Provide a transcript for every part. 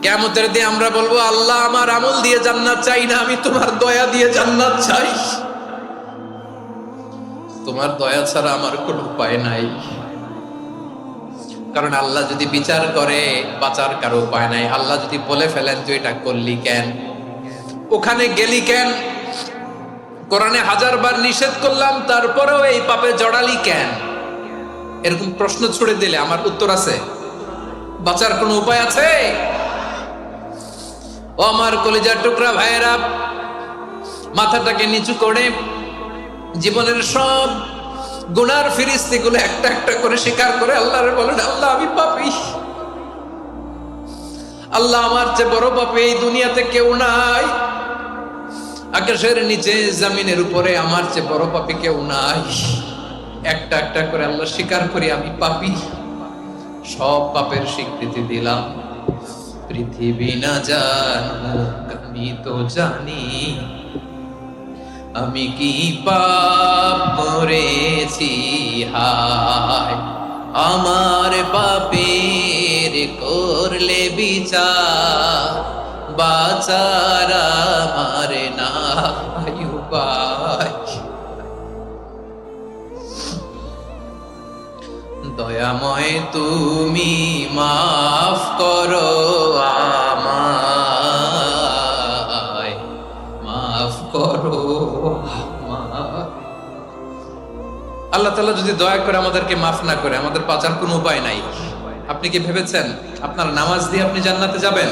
কিয়ামতের দিন আমরা বলবো, আল্লাহ আমার আমল দিয়ে জান্নাত চাই না, আমি তোমার দয়া দিয়ে জান্নাত চাই। তোমার দয়া ছাড়া আমার কোনো উপায় নাই। কারণ আল্লাহ যদি বিচার করে বাঁচার কারো উপায় নাই। আল্লাহ যদি বলে ফেলেন তুই এটা করলি কেন, ওখানে গেলি কেন, কোরআনে 1000 বার নিষেধ করলাম তারপরেও এই পাপে জড়ালি কেন, এরকম প্রশ্ন ছুড়ে দিলে আমার উত্তর আছে? বাঁচার কোনো উপায় আছে? ও আমার কলিজার টুকরা ভাইয়েরা, মাথাটাকে নিচু করে জীবনের সব গুনার ফিরিস্তিগুলো একটা একটা করে স্বীকার করে আল্লাহরে বলেন, আল্লাহ আমি পাপী, আল্লাহ আমার চেয়ে বড় পাপী এই দুনিয়াতে কেউ নাই, আকাশের নিচে জমিনের উপরে আমার চেয়ে বড় পাপী কেউ নাই। একটা একটা করে আল্লাহ স্বীকার করি আমি পাপী, সব পাপের স্বীকৃতি দিলাম। পৃথিবী না জানুক আমি তো জানি, আমি কি পাপ করেছি, হায় আমার পাপের করলে বিচার, বাঁচার আমার নাই উপায়। দয়াময় তুমি মাফ করো আমায়, মাফ করো আমায়। আল্লাহ তাআলা যদি দয়া করে আমাদেরকে মাফ না করে, আমাদের বাঁচার কোনো উপায় নাই। আপনি কি ভেবেছেন আপনার নামাজ দিয়ে আপনি জান্নাতে যাবেন?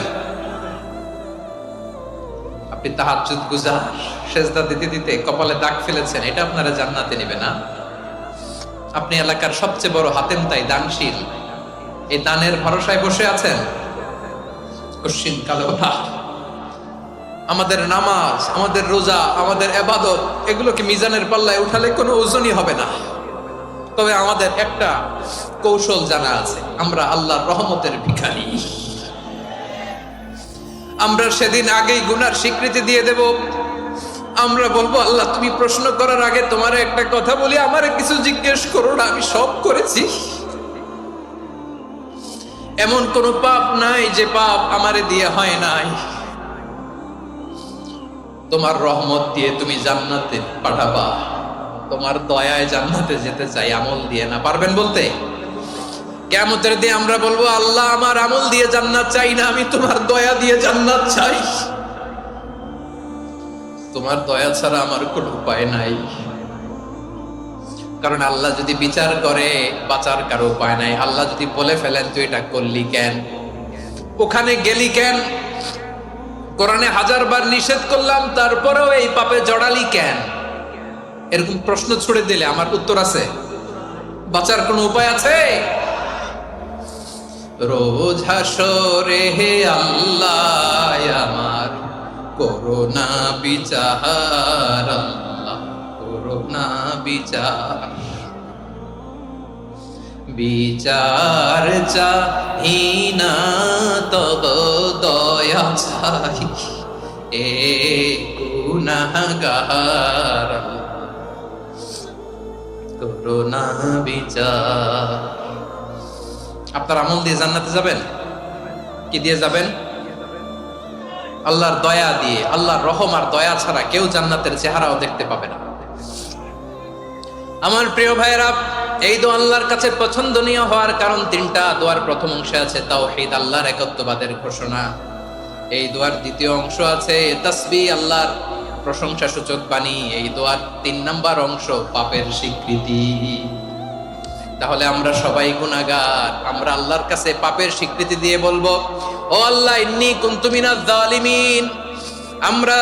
আপনি তাহাজ্জুদ গুজার, সেজদা দিতে দিতে কপালে দাগ ফেলেছেন, এটা আপনারা জান্নাতে নেবে না। আপনি এলাকার সবচেয়ে বড় হাতেম তাই দানশীল, এই দানের ভরসায় বসে আছেন, কশিন কালো না। আমাদের নামাজ, আমাদের রোজা, আমাদের ইবাদত, এগুলোকে মিজানের পাল্লায় উঠালে কোনো ওজনই হবে না। তবে আমাদের একটা কৌশল জানা আছে, আমরা আল্লাহর রহমতের ভিখারি। আমরা সেদিন আগেই গুনার স্বীকৃতি দিয়ে দেব। আমরা বলবো, আল্লাহ তুমি প্রশ্ন করার আগে তোমার একটা কথা বলি, আমারে কিছু জিজ্ঞেস করো না, আমি সব করেছি। এমন কোন পাপ নাই যে পাপ আমারে দিয়ে হয় নাই। তোমার রহমত দিয়ে তুমি জান্নাতে পাঠাবা, তোমার দয়ায় জান্নাতে যেতে চাই, আমল দিয়ে না। পারবেন বলতে? কিয়ামতের দিন আমরা বলবো, আল্লাহ আমার আমল দিয়ে জান্নাত চাই না, আমি তোমার দয়া দিয়ে জান্নাত চাই। তোমার দয়া ছাড়া আমার কোনো উপায় নাই। কারণ আল্লাহ যদি বিচার করে বাঁচার কারো উপায় নাই। আল্লাহ যদি বলে ফেলেন তুই এটা করলি কেন, ওখানে গেলি কেন, কোরআনে 1000 বার নিষেধ করলাম তারপরেও এই পাপে জড়ালি কেন, এরকম প্রশ্ন ছুড়ে দিলে আমার উত্তর আছে? বাঁচার কোনো উপায় আছে? রোজ হাসরে হে আল্লাহ আমার করোনা বিচার, আল্লাহ করোনা বিচার, বিচার চাহি না তব দয়া চাই, এ গুনাহগার করোনা বিচার। আপনার আমল দিয়ে জান্নাতে যাবেন? কি দিয়ে যাবেন? আল্লাহর দয়া দিয়ে। আল্লাহর রহম আর দয়া ছাড়া কেউ জান্নাতের চেহারাও দেখতে পাবে না। আমার প্রিয় ভাইরা, এই দোয়া আল্লাহর কাছে পছন্দনীয় হওয়ার কারণ 3টা। দোয়ার প্রথম অংশে আছে তাওহীদ, আল্লাহর একত্ববাদের ঘোষণা। এই দোয়ার দ্বিতীয় অংশ আছে তাসবিহ, আল্লাহর প্রশংসা সূচক বাণী। এই দোয়ার 3 নাম্বার অংশ পাপের স্বীকৃতি। তাহলে আমরা সবাই গুনাহগার। আমরা আল্লাহর কাছে পাপের স্বীকৃতি দিয়ে বলবো, ও আল্লাহ ইন্নী কুনতু মিনাজ জালিমিন, আমরা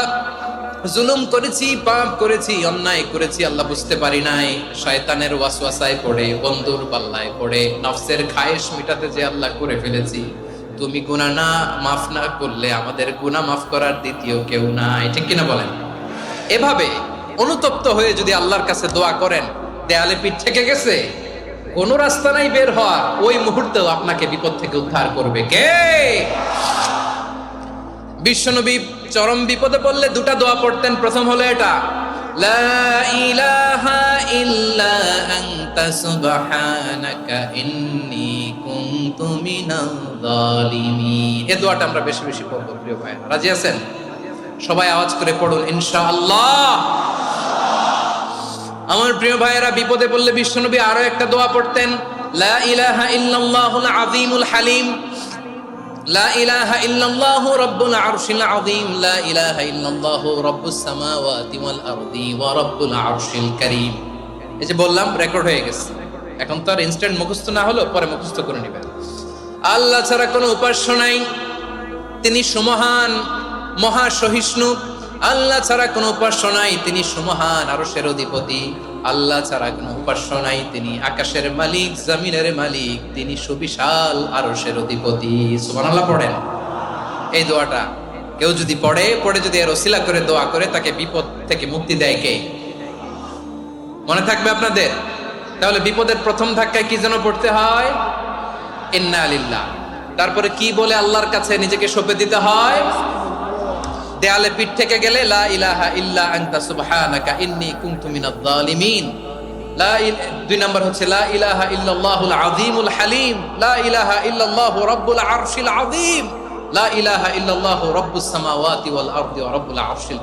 জুলুম করেছি, পাপ করেছি, অন্যায় করেছি, আল্লাহ বুঝতে পারি নাই, শয়তানের ওয়াসওয়াসায় পড়ে, বন্ধুর পাল্লায় পড়ে, নফসের খায়েশ মিটাতে যে আল্লাহ করে ফেলেছি। তুমি গুনাহ না মাফ না করলে আমাদের গুনাহ মাফ করার দ্বিতীয় কেউ নাই। ঠিক কিনা বলেন? এভাবে অনুতপ্ত হয়ে যদি আল্লাহর কাছে দোয়া করেন, দেয়ালে পিঠ থেকে গেছে, কোন রাস্তা নাই বের হওয়ার, ওই মুহূর্তেও আপনাকে বিপদ থেকে উদ্ধার করবে কে? বিশ্বনবী চরম বিপদে পড়লে 2টা দোয়া পড়তেন। প্রথম হলো এটা, লা ইলাহা ইল্লা আনতা সুবহানাকা ইন্নী কুনতু কুনতু মিনাল যালিমিন। এই দোয়াটা আমরা বেশি বেশি পড়ব প্রিয় ভাই। রাজি আছেন? সবাই আওয়াজ করে পড়ুন ইনশাআল্লাহ। আমার প্রিয় ভাইয়েরা, বিপদে পড়লে বিশ্বনবী আরো একটা দোয়া পড়তেন, লা ইলাহা ইল্লাল্লাহুল আযীমুল হালিম, লা ইলাহা ইল্লাল্লাহু রাব্বুল আরশিল আযীম, লা ইলাহা ইল্লাল্লাহু রাব্বুস সামাওয়াতি ওয়াল আরদি ওয়া রাব্বুল আরশিল কারীম। এই যে বললাম, রেকর্ড হয়ে গেছে। এখন তো আর ইনস্ট্যান্ট মুখস্থ না হলো, পরে মুখস্থ করে নেবেন। আল্লাহ ছাড়া কোনো উপাস্য নাই, তিনি সুমহান, মহা সহিষ্ণু। আল্লাহ ছাড়া কোনো উপাস্য নাই, তিনি সুমহান, আরশের অধিপতি। আল্লাহ ছাড়া কোনো উপাস্য নাই, তিনি আকাশের মালিক, জমিনের মালিক, তিনি সুবিশাল আরশের অধিপতি। সুবহানাল্লাহ পড়েন। এই দোয়াটা কেউ যদি পড়ে যদি এর ওসিলা করে দোয়া করে, তাকে বিপদ থেকে মুক্তি দেয় কে? মনে থাকবে আপনাদের? তাহলে বিপদের প্রথম ধাক্কায় কি যেন পড়তে হয়? ইন্না লিল্লাহ। তারপরে কি বলে আল্লাহর কাছে নিজেকে সঁপে দিতে হয়? দেয়ালে পিঠ থেকে গেলে লা ইলাহা ইল্লা আনতা সুবহানাকা ইন্নী কুনতু মিনাজ জালিমিন। দুই নাম্বার হচ্ছে লা ইলাহা ইল্লাল্লাহুল আযীমুল হালিম, লা ইলাহা ইল্লাল্লাহু রাব্বুল আরশিল আযীম, লা ইলাহা ইল্লাল্লাহু রাব্বুস সামাওয়াতি ওয়াল আরদি ওয়া রাব্বুল আরশিল